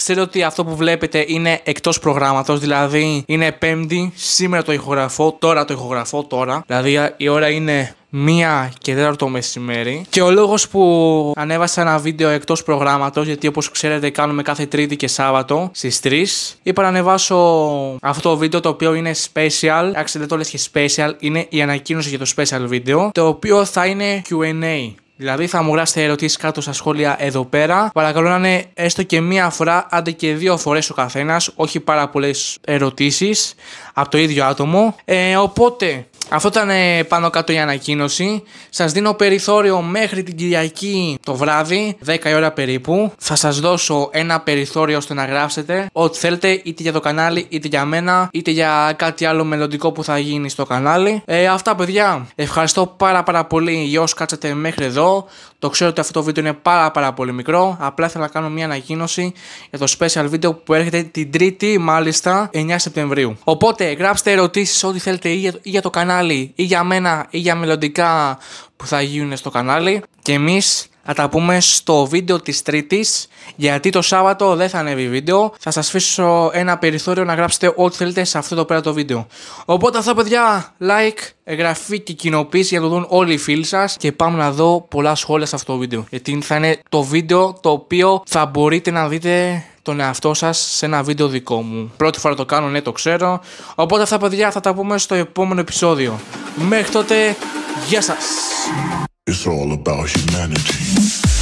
ξέρω ότι αυτό που βλέπετε είναι εκτός προγράμματος, δηλαδή είναι Πέμπτη, σήμερα το ηχογραφώ, τώρα. Δηλαδή η ώρα είναι 1:04 το μεσημέρι. Και ο λόγος που ανέβασα ένα βίντεο εκτός προγράμματος, γιατί όπως ξέρετε κάνουμε κάθε Τρίτη και Σάββατο στις 3, είπα να ανεβάσω αυτό το βίντεο το οποίο είναι special. Άξτε, δεν το λες και special, είναι η ανακοίνωση για το special βίντεο, το οποίο θα είναι Q&A. Δηλαδή θα μου γράψετε ερωτήσεις κάτω στα σχόλια εδώ πέρα. Παρακαλώ να είναι έστω και μία φορά, άντε και 2 φορές ο καθένας, όχι πάρα πολλές ερωτήσεις από το ίδιο άτομο. Οπότε αυτό ήταν πάνω κάτω η ανακοίνωση. Σας δίνω περιθώριο μέχρι την Κυριακή το βράδυ, 10 η ώρα περίπου. Θα σας δώσω ένα περιθώριο ώστε να γράψετε ό,τι θέλετε, είτε για το κανάλι, είτε για μένα, είτε για κάτι άλλο μελλοντικό που θα γίνει στο κανάλι. Αυτά παιδιά, ευχαριστώ πάρα πολύ για όσους κάτσατε μέχρι εδώ. Το ξέρω ότι αυτό το βίντεο είναι πάρα πολύ μικρό. Απλά ήθελα να κάνω μια ανακοίνωση για το special βίντεο που έρχεται την Τρίτη, μάλιστα 9 Σεπτεμβρίου. Οπότε γράψτε ερωτήσεις ό,τι θέλετε ή για το κανάλι ή για μένα ή για μελλοντικά που θα γίνουν στο κανάλι. Και εμείς θα τα πούμε στο βίντεο της Τρίτης, γιατί το Σάββατο δεν θα ανέβει βίντεο. Θα σας αφήσω ένα περιθώριο να γράψετε ό,τι θέλετε σε αυτό το πέρα το βίντεο. Οπότε αυτά παιδιά, like, εγγραφή και κοινοποίηση για να το δουν όλοι οι φίλοι σας. Και πάμε να δω πολλά σχόλια σε αυτό το βίντεο, γιατί θα είναι το βίντεο το οποίο θα μπορείτε να δείτε τον εαυτό σας σε ένα βίντεο δικό μου. Πρώτη φορά το κάνω, ναι, το ξέρω. Οπότε αυτά παιδιά θα τα πούμε στο επόμενο επεισόδιο. Μέχρι τότε, γεια σας! It's all about humanity.